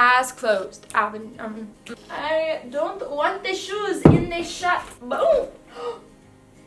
Eyes closed. I don't want the shoes in the shot. Boom.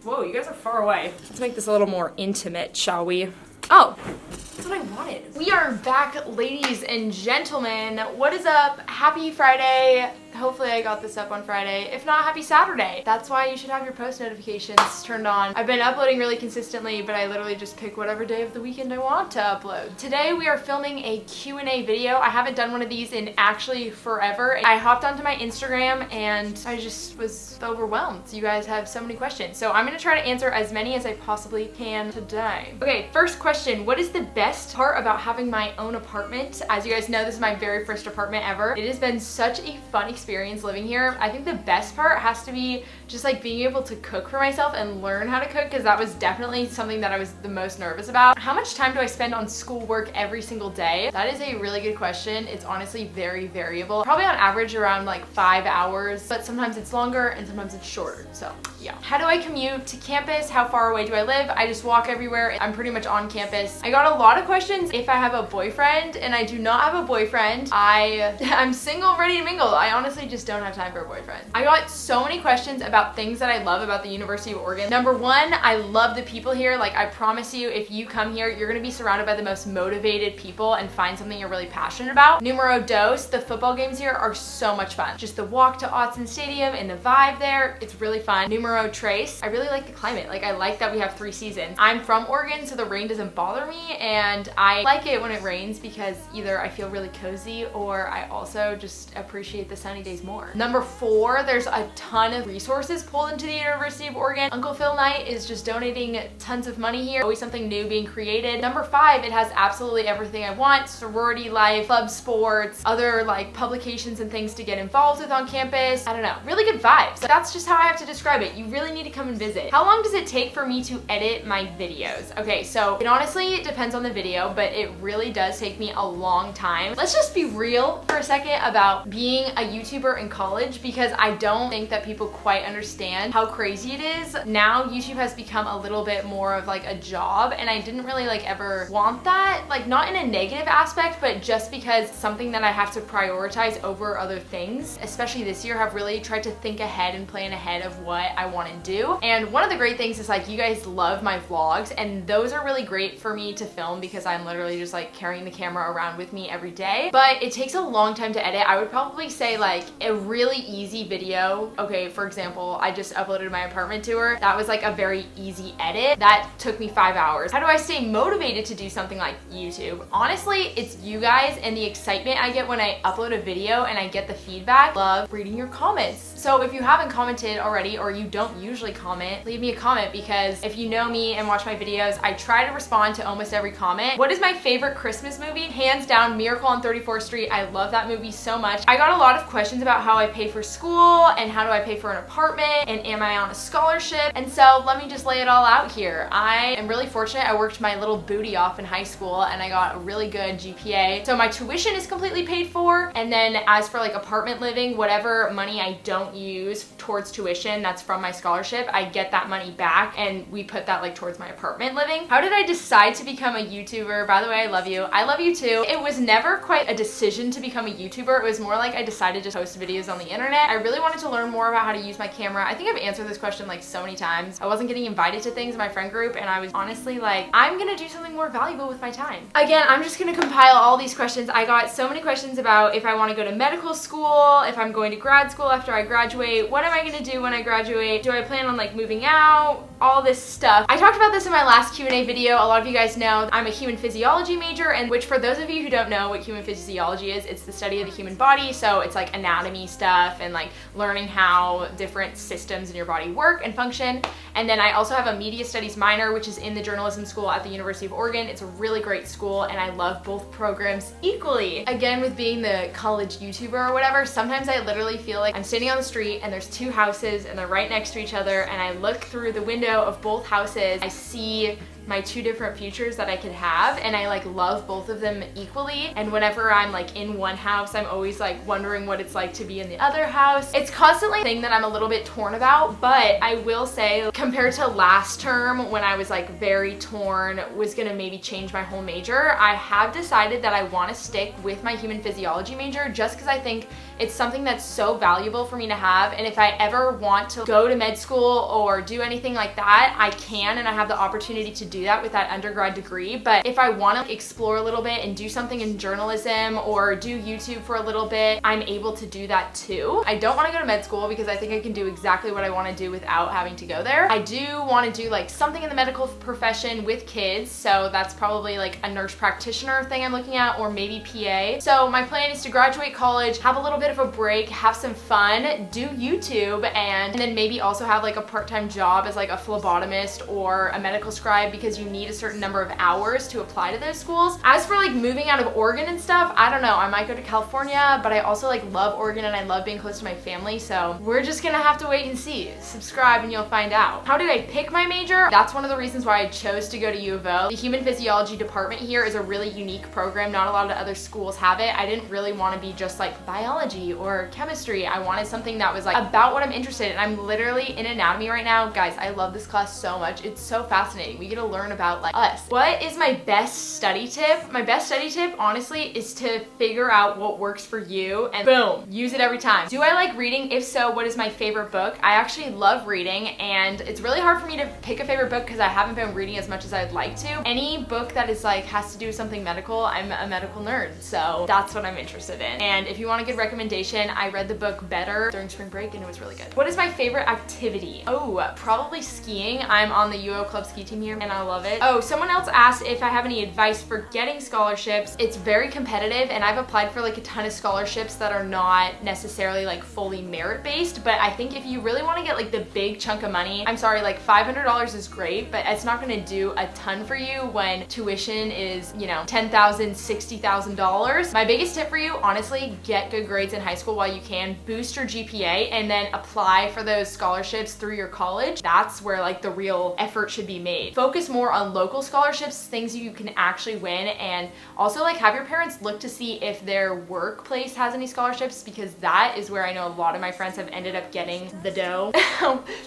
Whoa, you guys are far away. Let's make this a little more intimate, shall we? Oh, that's what I wanted. We are back, ladies and gentlemen. What is up? Happy Friday. Hopefully I got this up on Friday. If not, happy Saturday. That's why you should have your post notifications turned on. I've been uploading really consistently, but I literally just pick whatever day of the weekend I want to upload. Today we are filming a Q&A video. I haven't done one of these in actually forever. I hopped onto my Instagram and I just was overwhelmed. You guys have so many questions. So I'm gonna try to answer as many as I possibly can today. Okay, first question. What is the best part about having my own apartment? As you guys know, this is my very first apartment ever. It has been such a fun experience living here. I think the best part has to be just like being able to cook for myself and learn how to cook, because that was definitely something that I was the most nervous about. How much time do I spend on schoolwork every single day? That is a really good question. It's honestly very variable. Probably on average around like 5 hours, but sometimes it's longer and sometimes it's shorter. So yeah. How do I commute to campus? How far away do I live? I just walk everywhere. I'm pretty much on campus. I got a lot of questions if I have a boyfriend, and I do not have a boyfriend. I'm single, ready to mingle. I honestly just don't have time for a boyfriend. I got so many questions about things that I love about the University of Oregon. Number one, I love the people here. Like, I promise you, if you come here, you're gonna be surrounded by the most motivated people and find something you're really passionate about. Numero dos, the football games here are so much fun. Just the walk to Autzen Stadium and the vibe there, it's really fun. Numero tres, I really like the climate. Like, I like that we have 3 seasons. I'm from Oregon, so the rain doesn't bother me, and I like it when it rains because either I feel really cozy or I also just appreciate the sunny days more. Number 4, there's a ton of resources pulled into the University of Oregon. Uncle Phil Knight is just donating tons of money here. Always something new being created. Number 5, it has absolutely everything I want. Sorority life, club sports, other like publications and things to get involved with on campus. I don't know, really good vibes. So that's just how I have to describe it. You really need to come and visit. How long does it take for me to edit my videos? Okay, so it honestly depends on the video, but it really does take me a long time. Let's just be real for a second about being a YouTuber in college, because I don't think that people quite understand how crazy it is. Now YouTube has become a little bit more of like a job, and I didn't really like ever want that, like not in a negative aspect, but just because something that I have to prioritize over other things, especially this year, have really tried to think ahead and plan ahead of what I want to do. And one of the great things is like you guys love my vlogs, and those are really great for me to film because I'm literally just like carrying the camera around with me every day, but it takes a long time to edit. I would probably say like a really easy video. Okay, for example, I just uploaded my apartment tour. That was like a very easy edit. That took me 5 hours. How do I stay motivated to do something like YouTube? Honestly, it's you guys and the excitement I get when I upload a video and I get the feedback. Love reading your comments. So if you haven't commented already, or you don't usually comment, leave me a comment, because if you know me and watch my videos, I try to respond to almost every comment. What is my favorite Christmas movie? Hands down, Miracle on 34th Street. I love that movie so much. I got a lot of questions about how I pay for school and how do I pay for an apartment and am I on a scholarship? And so let me just lay it all out here. I am really fortunate. I worked my little booty off in high school and I got a really good GPA. So my tuition is completely paid for. And then as for like apartment living, whatever money I don't use towards tuition that's from my scholarship, I get that money back and we put that like towards my apartment living. How did I decide to become a YouTuber? By the way, I love you. I love you too. It was never quite a decision to become a YouTuber. It was more like I decided to post videos on the internet. I really wanted to learn more about how to use my camera. I think I've answered this question like so many times. I wasn't getting invited to things in my friend group, and I was honestly like, I'm gonna do something more valuable with my time. Again, I'm just gonna compile all these questions. I got so many questions about if I want to go to medical school, if I'm going to grad school after I graduate, what am I gonna do when I graduate, do I plan on like moving out, all this stuff. I talked about this in my last Q&A video. A lot of you guys know I'm a human physiology major, and which for those of you who don't know what human physiology is, it's the study of the human body. So it's like anatomy stuff and like learning how different systems in your body work and function. And then I also have a media studies minor, which is in the journalism school at the University of Oregon. It's a really great school and I love both programs equally. Again, with being the college YouTuber or whatever, sometimes I literally feel like I'm standing on the street and there's 2 houses and they're right next to each other, and I look through the window of both houses. I see my two different futures that I could have, and I like love both of them equally. And whenever I'm like in one house, I'm always like wondering what it's like to be in the other house. It's constantly a thing that I'm a little bit torn about, but I will say compared to last term when I was like very torn, was gonna maybe change my whole major, I have decided that I want to stick with my human physiology major just because I think it's something that's so valuable for me to have, and if I ever want to go to med school or do anything like that, I can, and I have the opportunity to do that with that undergrad degree. But if I want to explore a little bit and do something in journalism or do YouTube for a little bit, I'm able to do that too. I don't want to go to med school because I think I can do exactly what I want to do without having to go there. I do want to do like something in the medical profession with kids, so that's probably like a nurse practitioner thing I'm looking at, or maybe PA. So my plan is to graduate college, have a little bit of a break, have some fun, do YouTube, and then maybe also have like a part-time job as like a phlebotomist or a medical scribe, because you need a certain number of hours to apply to those schools. As for like moving out of Oregon and stuff, I don't know. I might go to California, but I also like love Oregon and I love being close to my family, so we're just gonna have to wait and see. Subscribe and you'll find out. How did I pick my major? That's one of the reasons why I chose to go to U of O. The human physiology department here is a really unique program. Not a lot of other schools have it. I didn't really want to be just like biology or chemistry. I wanted something that was like about what I'm interested in. I'm literally in anatomy right now. Guys, I love this class so much. It's so fascinating. We get to learn about like us. What is my best study tip? My best study tip, honestly, is to figure out what works for you and boom, use it every time. Do I like reading? If so, what is my favorite book? I actually love reading, and it's really hard for me to pick a favorite book because I haven't been reading as much as I'd like to. Any book that is like has to do with something medical, I'm a medical nerd, so that's what I'm interested in. And if you want a good recommendation, I read the book Better during spring break and it was really good. What is my favorite activity? Oh, probably skiing. I'm on the UO Club ski team here and I love it. Oh, someone else asked if I have any advice for getting scholarships. It's very competitive, and I've applied for like a ton of scholarships that are not necessarily like fully merit based, but I think if you really want to get like the big chunk of money, I'm sorry, like $500 is great, but it's not going to do a ton for you when tuition is, you know, $10,000, $60,000. My biggest tip for you, honestly, get good grades in high school while you can, boost your GPA, and then apply for those scholarships through your college. That's where like the real effort should be made. Focus more on local scholarships, things you can actually win, and also like have your parents look to see if their workplace has any scholarships, because that is where I know a lot of my friends have ended up getting the dough.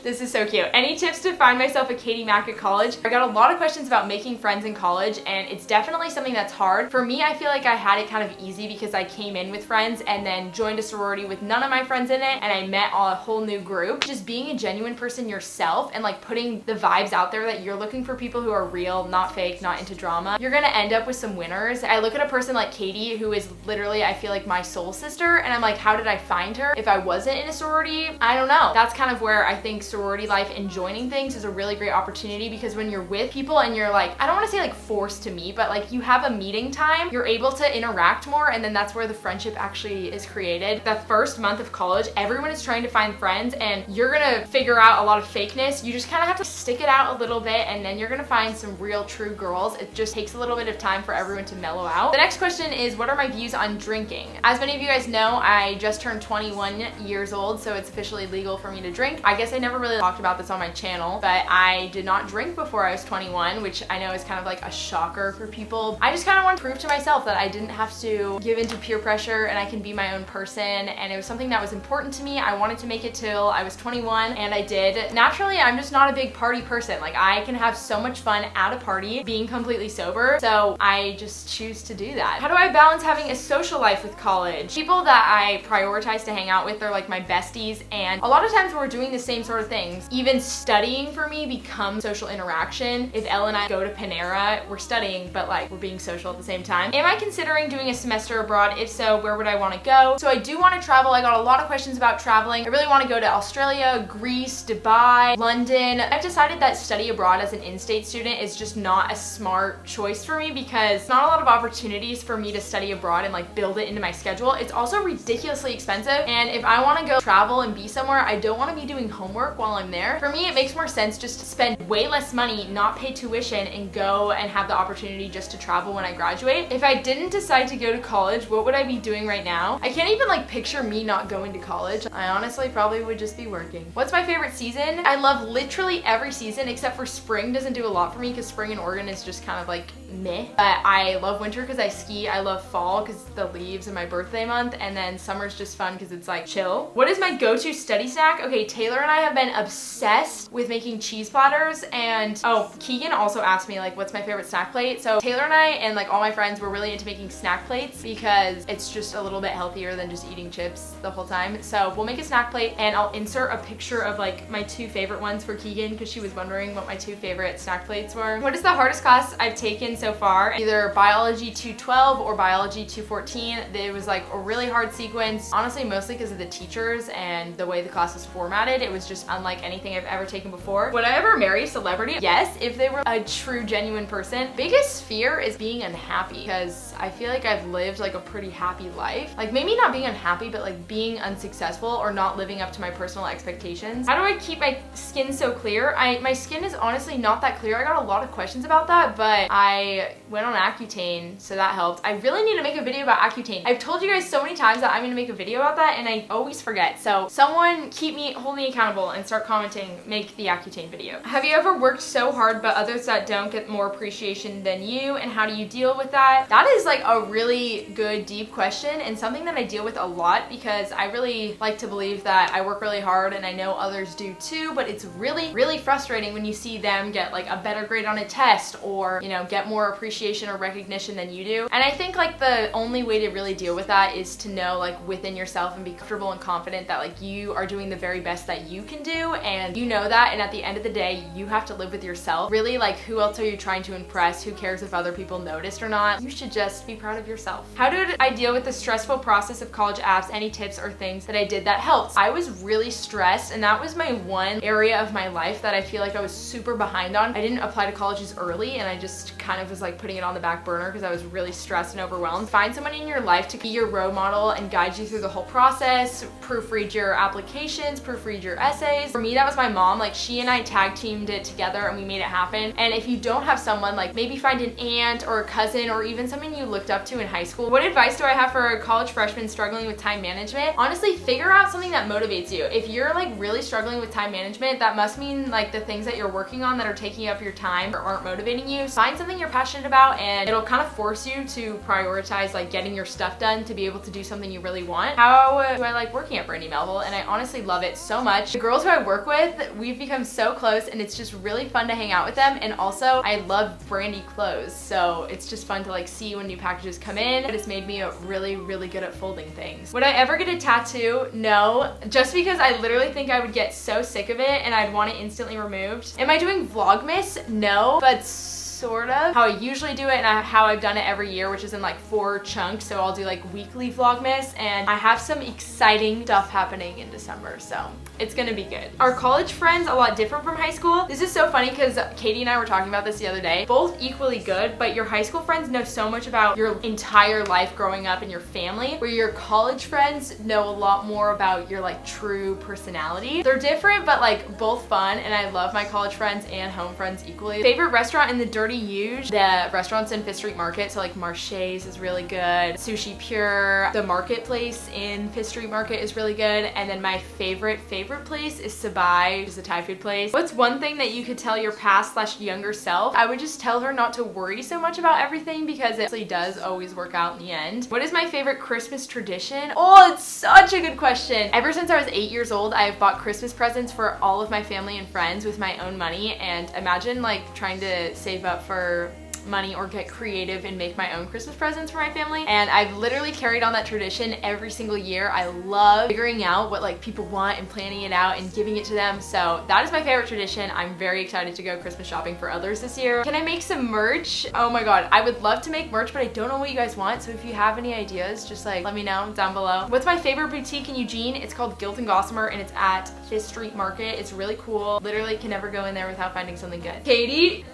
This is so cute. Any tips to find myself a Katie Mack at college? I got a lot of questions about making friends in college, and it's definitely something that's hard. For me, I feel like I had it kind of easy because I came in with friends and then joined a sorority with none of my friends in it, and I met a whole new group. Just being a genuine person yourself and like putting the vibes out there that you're looking for people who are real, not fake, not into drama, you're gonna end up with some winners. I look at a person like Katie, who is literally, I feel like, my soul sister, and I'm like, how did I find her if I wasn't in a sorority? I don't know. That's kind of where I think sorority life and joining things is a really great opportunity, because when you're with people and you're like, I don't want to say like forced to meet, but like you have a meeting time, you're able to interact more, and then that's where the friendship actually is created. The first month of college, everyone is trying to find friends, and you're gonna figure out a lot of fakeness. You just kind of have to stick it out a little bit, and then you're gonna find some real true girls. It just takes a little bit of time for everyone to mellow out. The next question is, what are my views on drinking? As many of you guys know, I just turned 21 years old, so it's officially legal for me to drink. I guess I never really talked about this on my channel, but I did not drink before I was 21, which I know is kind of like a shocker for people. I just kind of want to prove to myself that I didn't have to give into peer pressure and I can be my own person, and it was something that was important to me. I wanted to make it till I was 21, and I did. Naturally, I'm just not a big party person. Like, I can have so much fun at a party being completely sober, so I just choose to do that. How do I balance having a social life with college? People that I prioritize to hang out with are like my besties, and a lot of times we're doing the same sort of things. Even studying for me becomes social interaction. If Elle and I go to Panera, we're studying, but like we're being social at the same time. Am I considering doing a semester abroad? If so, where would I want to go? So I do want to travel. I got a lot of questions about traveling. I really want to go to Australia, Greece, Dubai, London. I've decided that study abroad as an in-state student is just not a smart choice for me, because not a lot of opportunities for me to study abroad and like build it into my schedule. It's also ridiculously expensive, and if I want to go travel and be somewhere, I don't want to be doing homework while I'm there. For me, it makes more sense just to spend way less money, not pay tuition, and go and have the opportunity just to travel when I graduate. If I didn't decide to go to college, what would I be doing right now? I can't can't even like picture me not going to college. I honestly probably would just be working. What's my favorite season? I love literally every season except for spring. Doesn't do a lot for me because spring in Oregon is just kind of like meh. But I love winter because I ski. I love fall because the leaves in my birthday month, and then summer's just fun because it's like chill. What is my go-to study snack? Okay, Taylor and I have been obsessed with making cheese platters, and oh, Keegan also asked me like what's my favorite snack plate. So Taylor and I and like all my friends were really into making snack plates because it's just a little bit healthier than just eating chips the whole time. So we'll make a snack plate, and I'll insert a picture of like my 2 favorite ones for Keegan because she was wondering what my 2 favorite snack plates were. What is the hardest class I've taken so far? Either Biology 212 or Biology 214. It was like a really hard sequence, honestly mostly because of the teachers and the way the class was formatted. It was just unlike anything I've ever taken before. Would I ever marry a celebrity? Yes, if they were a true genuine person. Biggest fear is being unhappy because I feel like I've lived like a pretty happy life. Like maybe not being unhappy, but like being unsuccessful or not living up to my personal expectations. How do I keep my skin so clear? My skin is honestly not that clear. I got a lot of questions about that, but I went on Accutane, so that helped. I really need to make a video about Accutane. I've told you guys so many times that I'm gonna make a video about that and I always forget. So someone hold me accountable and start commenting, make the Accutane video. Have you ever worked so hard but others that don't get more appreciation than you, and how do you deal with that? That is like a really good deep question and something that I deal with a lot because I really like to believe that I work really hard and I know others do too, but it's really frustrating when you see them get like a better grade on a test or, you know, get more appreciation or recognition than you do. And I think like the only way to really deal with that is to know like within yourself and be comfortable and confident that like you are doing the very best that you can do, and you know that, and at the end of the day you have to live with yourself. Really, like who else are you trying to impress? Who cares if other people noticed or not? You should just be proud of yourself. How did I deal with the stressful process of college apps? Any tips or things that I did that helped? I was really stressed, and that was my one area of my life that I feel like I was super behind on. I didn't apply to colleges early, and I just kind of was like putting it on the back burner because I was really stressed and overwhelmed. Find someone in your life to be your role model and guide you through the whole process. Proofread your applications, proofread your essays. For me, that was my mom. Like she and I tag teamed it together and we made it happen. And if you don't have someone, like maybe find an aunt or a cousin or even someone you looked up to in high school. What advice do I have for a college freshman struggling with time management? Honestly, figure out something that motivates you. If you're like really struggling with time management, that must mean like the things that you're working on that are taking up your time aren't motivating you. Find something you're passionate about and it'll kind of force you to prioritize like getting your stuff done to be able to do something you really want. How do I like working at Brandy Melville? And I honestly love it so much. The girls who I work with, we've become so close and it's just really fun to hang out with them. And also I love Brandy clothes, so it's just fun to like see when new packages come in. But it's made me really good at folding things. Would I ever get a tattoo? No, just because I literally think I would get so sick of it and I'd want it instantly removed. Am I doing Vlogmas? No, but sort of how I usually do it and how I've done it every year, which is in like 4 chunks. So I'll do like weekly Vlogmas, and I have some exciting stuff happening in December, so it's gonna be good. Are college friends a lot different from high school? This is so funny because Katie and I were talking about this the other day. Both equally good, but your high school friends know so much about your entire life growing up and your family, where your college friends know a lot more about your like true personality. They're different, but like both fun, and I love my college friends and home friends equally. Favorite restaurant in the Dirty Huge? The restaurants in Fifth Street Market, so like Marche's is really good. Sushi Pure, the marketplace in Fifth Street Market is really good, and then my favorite place is Sabai, which is a Thai food place. What's one thing that you could tell your past/younger self? I would just tell her not to worry so much about everything because it actually does always work out in the end. What is my favorite Christmas tradition? Oh, it's such a good question. Ever since I was 8 years old, I have bought Christmas presents for all of my family and friends with my own money, and imagine like trying to save up for money or get creative and make my own Christmas presents for my family. And I've literally carried on that tradition every single year. I love figuring out what like people want and planning it out and giving it to them. So that is my favorite tradition. I'm very excited to go Christmas shopping for others this year. Can I make some merch? Oh my god, I would love to make merch, but I don't know what you guys want. So if you have any ideas, just like let me know down below. What's my favorite boutique in Eugene? It's called Gilt and Gossamer and it's at Fifth Street Market. It's really cool. Literally can never go in there without finding something good. Katie?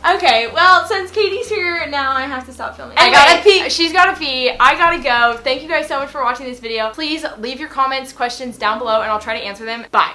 Okay, well, since Katie's here, now I have to stop filming. Anyway, I gotta pee. She's gotta pee. I gotta go. Thank you guys so much for watching this video. Please leave your comments, questions down below, and I'll try to answer them. Bye.